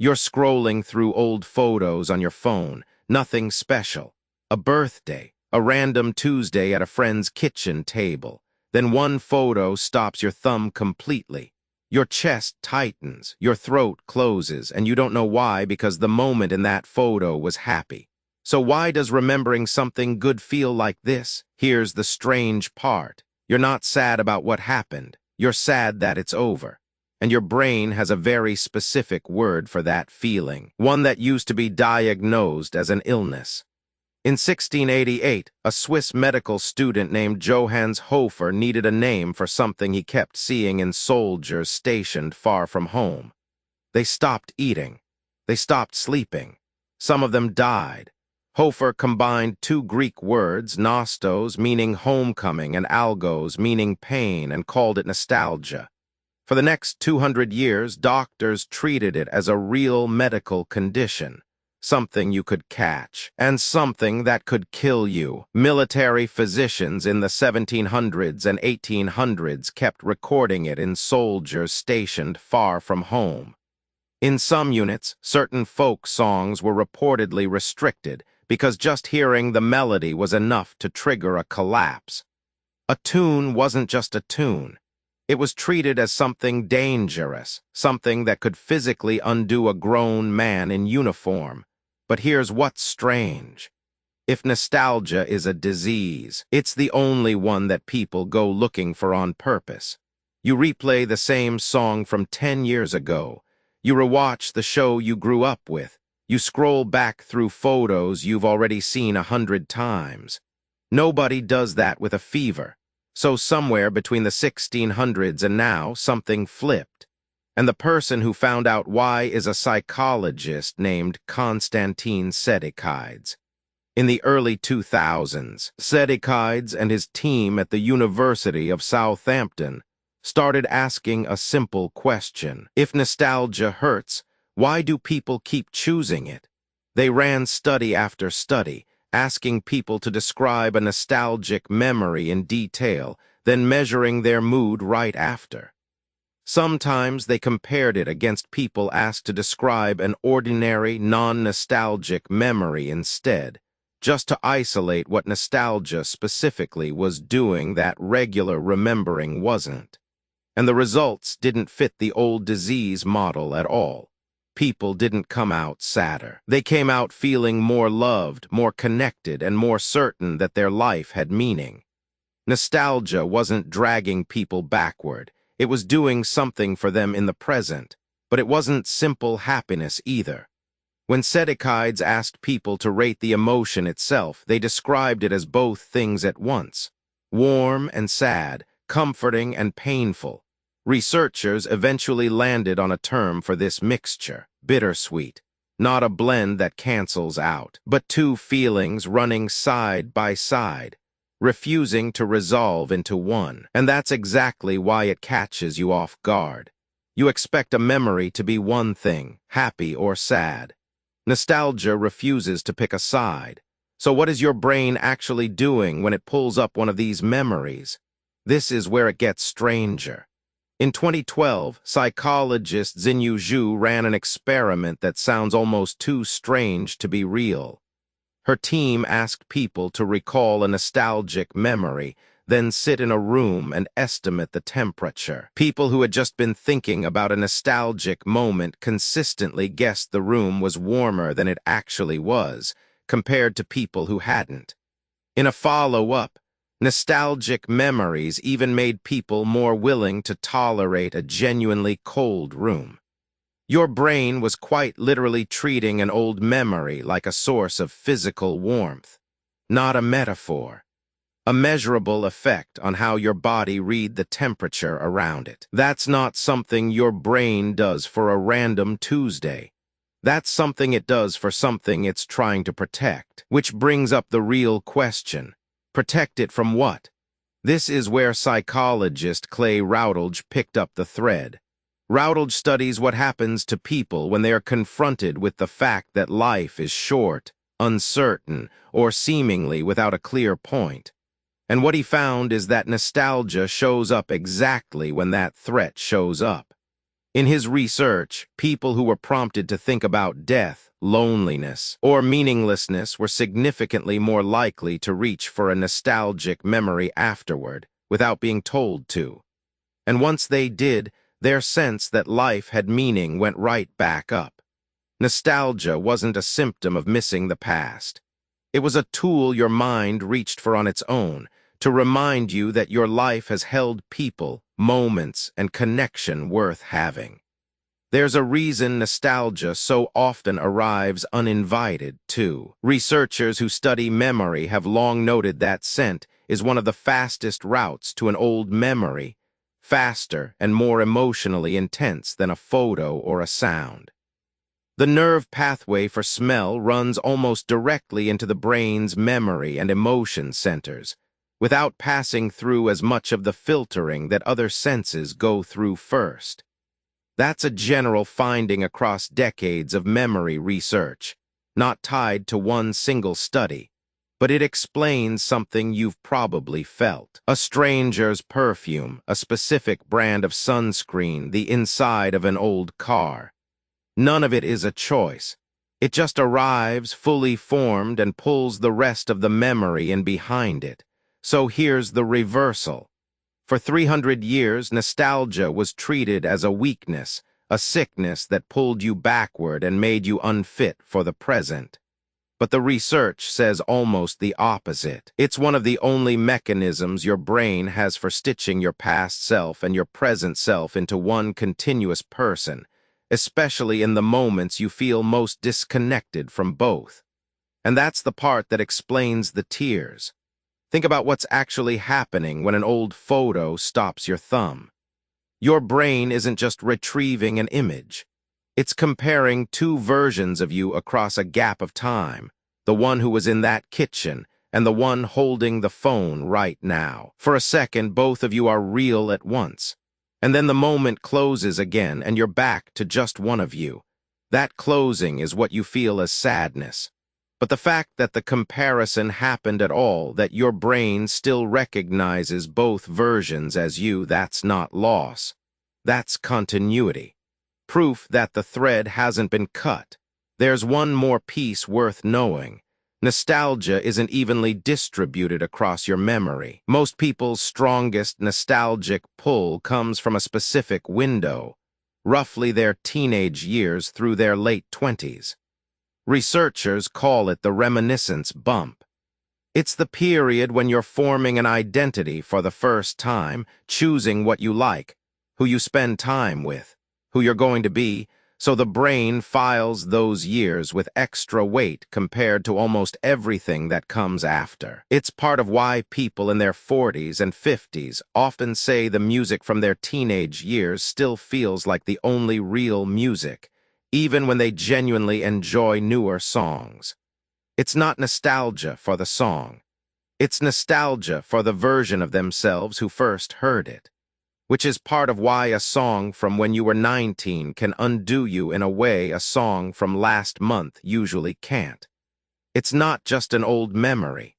You're scrolling through old photos on your phone, nothing special. A birthday, a random Tuesday at a friend's kitchen table. Then one photo stops your thumb completely. Your chest tightens, your throat closes, and you don't know why because the moment in that photo was happy. So why does remembering something good feel like this? Here's the strange part. You're not sad about what happened. You're sad that it's over. And your brain has a very specific word for that feeling, one that used to be diagnosed as an illness. In 1688, a Swiss medical student named Johannes Hofer needed a name for something he kept seeing in soldiers stationed far from home. They stopped eating. They stopped sleeping. Some of them died. Hofer combined two Greek words, nostos, meaning homecoming, and algos, meaning pain, and called it nostalgia. For the next 200 years, doctors treated it as a real medical condition, something you could catch, and something that could kill you. Military physicians in the 1700s and 1800s kept recording it in soldiers stationed far from home. In some units, certain folk songs were reportedly restricted because just hearing the melody was enough to trigger a collapse. A tune wasn't just a tune. It was treated as something dangerous, something that could physically undo a grown man in uniform. But here's what's strange. If nostalgia is a disease, it's the only one that people go looking for on purpose. You replay the same song from 10 years ago. You rewatch the show you grew up with. You scroll back through photos you've already seen 100 times. Nobody does that with a fever. So somewhere between the 1600s and now, something flipped. And the person who found out why is a psychologist named Konstantin Sedekides. In the early 2000s, Sedekides and his team at the University of Southampton started asking a simple question. If nostalgia hurts, why do people keep choosing it? They ran study after study, asking people to describe a nostalgic memory in detail, then measuring their mood right after. Sometimes they compared it against people asked to describe an ordinary, non-nostalgic memory instead, just to isolate what nostalgia specifically was doing that regular remembering wasn't. And the results didn't fit the old disease model at all. People didn't come out sadder. They came out feeling more loved, more connected, and more certain that their life had meaning. Nostalgia wasn't dragging people backward. It was doing something for them in the present, but it wasn't simple happiness either. When Sedekides asked people to rate the emotion itself, they described it as both things at once, warm and sad, comforting and painful. Researchers eventually landed on a term for this mixture, bittersweet, not a blend that cancels out, but two feelings running side by side, refusing to resolve into one. And that's exactly why it catches you off guard. You expect a memory to be one thing, happy or sad. Nostalgia refuses to pick a side. So what is your brain actually doing when it pulls up one of these memories? This is where it gets stranger. In 2012, psychologist Xinyu Zhu ran an experiment that sounds almost too strange to be real. Her team asked people to recall a nostalgic memory, then sit in a room and estimate the temperature. People who had just been thinking about a nostalgic moment consistently guessed the room was warmer than it actually was, compared to people who hadn't. In a follow-up, nostalgic memories even made people more willing to tolerate a genuinely cold room. Your brain was quite literally treating an old memory like a source of physical warmth, not a metaphor. A measurable effect on how your body read the temperature around it. That's not something your brain does for a random Tuesday. That's something it does for something it's trying to protect. Which brings up the real question. Protect it from what? This is where psychologist Clay Routledge picked up the thread. Routledge studies what happens to people when they are confronted with the fact that life is short, uncertain, or seemingly without a clear point. And what he found is that nostalgia shows up exactly when that threat shows up. In his research, people who were prompted to think about death, loneliness, or meaninglessness were significantly more likely to reach for a nostalgic memory afterward, without being told to. And once they did, their sense that life had meaning went right back up. Nostalgia wasn't a symptom of missing the past. It was a tool your mind reached for on its own, to remind you that your life has held people, moments, and connection worth having. There's a reason nostalgia so often arrives uninvited, too. Researchers who study memory have long noted that scent is one of the fastest routes to an old memory, faster and more emotionally intense than a photo or a sound. The nerve pathway for smell runs almost directly into the brain's memory and emotion centers, without passing through as much of the filtering that other senses go through first. That's a general finding across decades of memory research, not tied to one single study, but it explains something you've probably felt. A stranger's perfume, a specific brand of sunscreen, the inside of an old car. None of it is a choice. It just arrives fully formed and pulls the rest of the memory in behind it. So here's the reversal. For 300 years, nostalgia was treated as a weakness, a sickness that pulled you backward and made you unfit for the present. But the research says almost the opposite. It's one of the only mechanisms your brain has for stitching your past self and your present self into one continuous person, especially in the moments you feel most disconnected from both. And that's the part that explains the tears. Think about what's actually happening when an old photo stops your thumb. Your brain isn't just retrieving an image. It's comparing two versions of you across a gap of time, the one who was in that kitchen and the one holding the phone right now. For a second, both of you are real at once. And then the moment closes again and you're back to just one of you. That closing is what you feel as sadness. But the fact that the comparison happened at all, that your brain still recognizes both versions as you, that's not loss. That's continuity. Proof that the thread hasn't been cut. There's one more piece worth knowing. Nostalgia isn't evenly distributed across your memory. Most people's strongest nostalgic pull comes from a specific window, roughly their teenage years through their late 20s. Researchers call it the reminiscence bump. It's the period when you're forming an identity for the first time, choosing what you like, who you spend time with, who you're going to be, so the brain files those years with extra weight compared to almost everything that comes after. It's part of why people in their 40s and 50s often say the music from their teenage years still feels like the only real music, even when they genuinely enjoy newer songs. It's not nostalgia for the song. It's nostalgia for the version of themselves who first heard it, which is part of why a song from when you were 19 can undo you in a way a song from last month usually can't. It's not just an old memory.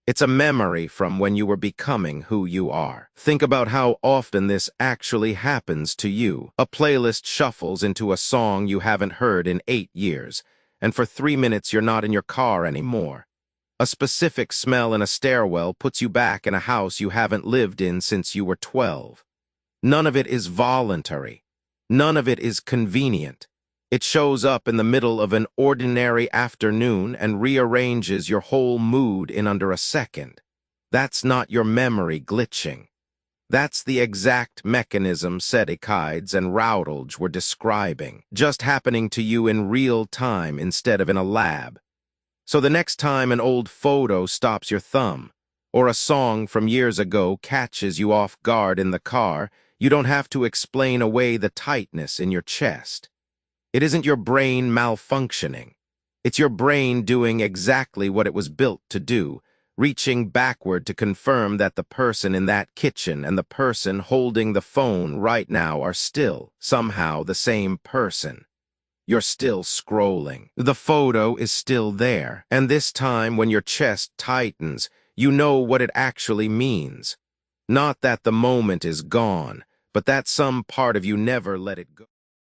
It's a memory from when you were becoming who you are. Think about how often this actually happens to you. A playlist shuffles into a song you haven't heard in 8 years, and for 3 minutes you're not in your car anymore. A specific smell in a stairwell puts you back in a house you haven't lived in since you were 12. None of it is voluntary. None of it is convenient. It shows up in the middle of an ordinary afternoon and rearranges your whole mood in under a second. That's not your memory glitching. That's the exact mechanism Sedicides and Routledge were describing, just happening to you in real time instead of in a lab. So the next time an old photo stops your thumb, or a song from years ago catches you off guard in the car, you don't have to explain away the tightness in your chest. It isn't your brain malfunctioning. It's your brain doing exactly what it was built to do, reaching backward to confirm that the person in that kitchen and the person holding the phone right now are still, somehow, the same person. You're still scrolling. The photo is still there. And this time, when your chest tightens, you know what it actually means. Not that the moment is gone, but that some part of you never let it go.